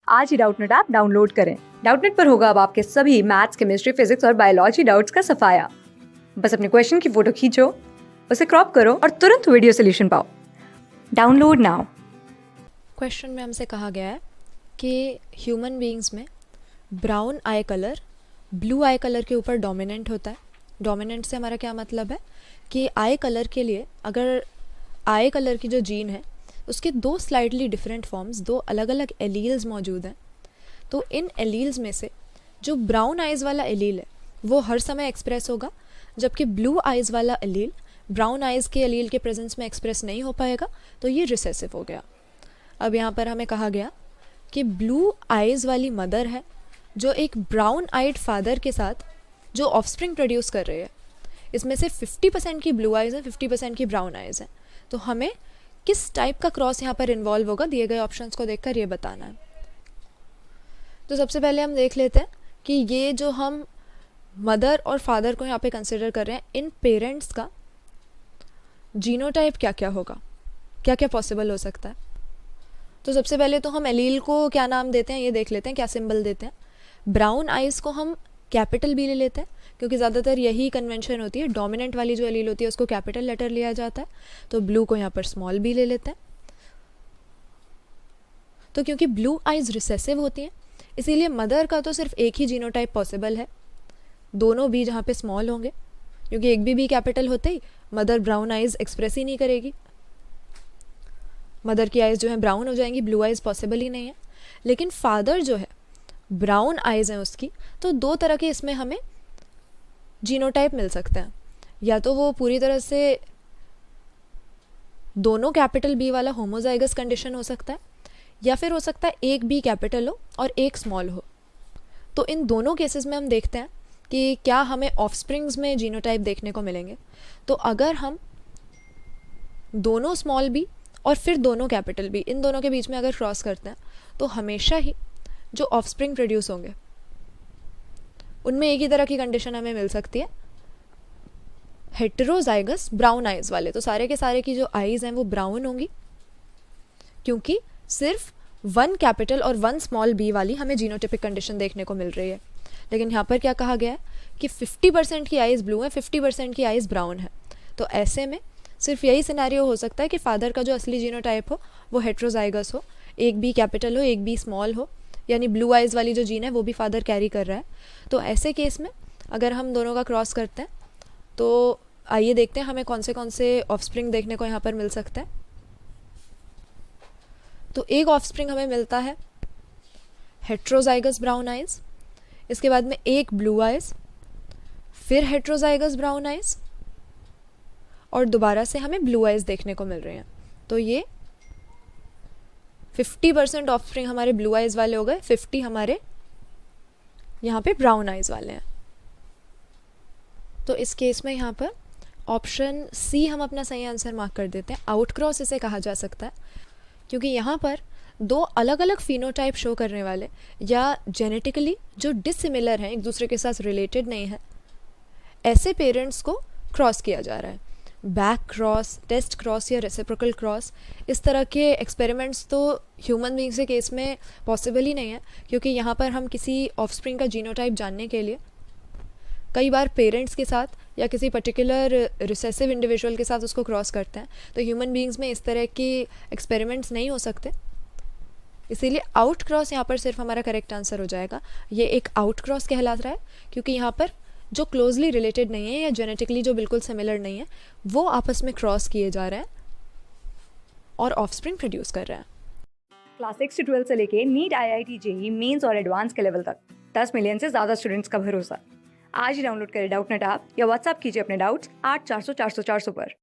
आज ही Doubtnut app download करें। Doubtnut पर होगा अब आपके सभी मैथ्स, केमिस्ट्री, फिजिक्स और बायोलॉजी डाउट्स का सफाया। बस अपने क्वेश्चन की फोटो खींचो, उसे क्रॉप करो और तुरंत वीडियो सोल्यूशन पाओ। Download now. क्वेश्चन में हमसे कहा गया है कि ह्यूमन बीइंग्स में ब्राउन आई कलर ब्लू आई कलर के ऊपर डोमिनेंट होता है। डोमिनेंट से हमारा क्या मतलब है कि आई कलर के लिए अगर आई कलर की जो जीन है उसके दो स्लाइटली डिफरेंट फॉर्म्स, दो अलग अलग एलील्स मौजूद हैं, तो इन एलील्स में से जो ब्राउन आइज़ वाला एलील है वो हर समय एक्सप्रेस होगा, जबकि ब्लू आइज़ वाला एलील ब्राउन आइज़ के एलील के प्रेजेंस में एक्सप्रेस नहीं हो पाएगा, तो ये रिसेसिव हो गया। अब यहाँ पर हमें कहा गया कि ब्लू आइज़ वाली मदर है जो एक ब्राउन आइड फादर के साथ जो ऑफस्प्रिंग प्रोड्यूस कर रही है, इसमें से 50% की ब्लू आइज़ है, 50% की ब्राउन आइज़ है। तो हमें किस टाइप का क्रॉस यहाँ पर इन्वॉल्व होगा दिए गए ऑप्शंस को देखकर ये बताना है। तो सबसे पहले हम देख लेते हैं कि ये जो हम मदर और फादर को यहाँ पे कंसिडर कर रहे हैं, इन पेरेंट्स का जीनोटाइप क्या क्या होगा, क्या क्या पॉसिबल हो सकता है। तो सबसे पहले तो हम एलील को क्या नाम देते हैं ये देख लेते हैं, क्या सिंबल देते हैं। ब्राउन आइज़ को हम कैपिटल बी ले लेते हैं क्योंकि ज़्यादातर यही कन्वेंशन होती है, डोमिनेंट वाली जो एलील होती है उसको कैपिटल लेटर लिया जाता है। तो ब्लू को यहाँ पर स्मॉल बी ले लेते हैं। तो क्योंकि ब्लू आइज़ रिसेसिव होती हैं इसीलिए मदर का तो सिर्फ एक ही जीनोटाइप पॉसिबल है, दोनों बी जहाँ पे स्मॉल होंगे, क्योंकि एक भी कैपिटल होते ही मदर ब्राउन आइज़ एक्सप्रेस ही नहीं करेगी, मदर की आइज़ जो है ब्राउन हो जाएंगी, ब्लू आइज़ पॉसिबल ही नहीं है। लेकिन फादर जो है ब्राउन आइज़ हैं उसकी, तो दो तरह के इसमें हमें जीनोटाइप मिल सकते हैं, या तो वो पूरी तरह से दोनों कैपिटल बी वाला होमोजाइगस कंडीशन हो सकता है, या फिर हो सकता है एक बी कैपिटल हो और एक स्मॉल हो। तो इन दोनों केसेस में हम देखते हैं कि क्या हमें ऑफस्प्रिंग्स में जीनोटाइप देखने को मिलेंगे। तो अगर हम दोनों स्मॉल बी और फिर दोनों कैपिटल बी, इन दोनों के बीच में अगर क्रॉस करते हैं तो हमेशा ही जो ऑफस्प्रिंग प्रोड्यूस होंगे उनमें एक ही तरह की कंडीशन हमें मिल सकती है, हेटेरोजाइगस ब्राउन आइज़ वाले। तो सारे के सारे की जो आइज़ हैं वो ब्राउन होंगी, क्योंकि सिर्फ वन कैपिटल और वन स्मॉल बी वाली हमें जीनोटिपिक कंडीशन देखने को मिल रही है। लेकिन यहाँ पर क्या कहा गया है कि 50% की आइज़ ब्लू है, 50% की आइज़ ब्राउन है। तो ऐसे में सिर्फ यही सिनेरियो हो सकता है कि फादर का जो असली जीनोटाइप हो वो हेटेरोजाइगस हो, एक बी कैपिटल हो एक बी स्मॉल हो, यानी ब्लू आइज़ वाली जो जीन है वो भी फादर कैरी कर रहा है। तो ऐसे केस में अगर हम दोनों का क्रॉस करते हैं तो आइए देखते हैं हमें कौन से ऑफस्प्रिंग देखने को यहाँ पर मिल सकता है। तो एक ऑफस्प्रिंग हमें मिलता है हेटेरोजाइगस ब्राउन आइज़, इसके बाद में एक ब्लू आइज़, फिर हेटेरोजाइगस ब्राउन आइज़, और दोबारा से हमें ब्लू आइज़ देखने को मिल रहे हैं। तो ये 50% ऑफस्प्रिंग हमारे ब्लू आइज़ वाले हो गए, 50 हमारे यहाँ पे ब्राउन आइज़ वाले हैं। तो इस केस में यहाँ पर ऑप्शन सी हम अपना सही आंसर मार्क कर देते हैं। आउटक्रॉस इसे कहा जा सकता है, क्योंकि यहाँ पर दो अलग अलग फिनोटाइप शो करने वाले या जेनेटिकली जो डिसिमिलर हैं, एक दूसरे के साथ रिलेटेड नहीं है, ऐसे पेरेंट्स को क्रॉस किया जा रहा है। बैक क्रॉस, टेस्ट क्रॉस या रेसिप्रोकल क्रॉस, इस तरह के एक्सपेरिमेंट्स तो ह्यूमन बीइंग्स के केस में पॉसिबल ही नहीं है, क्योंकि यहाँ पर हम किसी ऑफस्प्रिंग का जीनोटाइप जानने के लिए कई बार पेरेंट्स के साथ या किसी पर्टिकुलर रिसेसिव इंडिविजुअल के साथ उसको क्रॉस करते हैं। तो ह्यूमन बीइंग्स में इस तरह की एक्सपेरिमेंट्स नहीं हो सकते, इसीलिए आउट क्रॉस यहाँ पर सिर्फ हमारा करेक्ट आंसर हो जाएगा। ये एक आउट क्रॉस कहलाता रहा है क्योंकि यहाँ पर जो क्लोजली रिलेटेड नहीं है या जेनेटिकली जो बिल्कुल सिमिलर नहीं है वो आपस में क्रॉस किए जा रहे हैं और ऑफस्प्रिंग प्रोड्यूस कर रहे हैं। क्लास 6 से 12 से लेके नीट, IIT, जेईई मेंस और एडवांस के लेवल तक 10 मिलियन से ज्यादा स्टूडेंट्स का भरोसा। आज ही डाउनलोड करें डाउटनेट ऐप या व्हाट्सएप कीजिए अपने डाउट्स 8400 400 400 पर।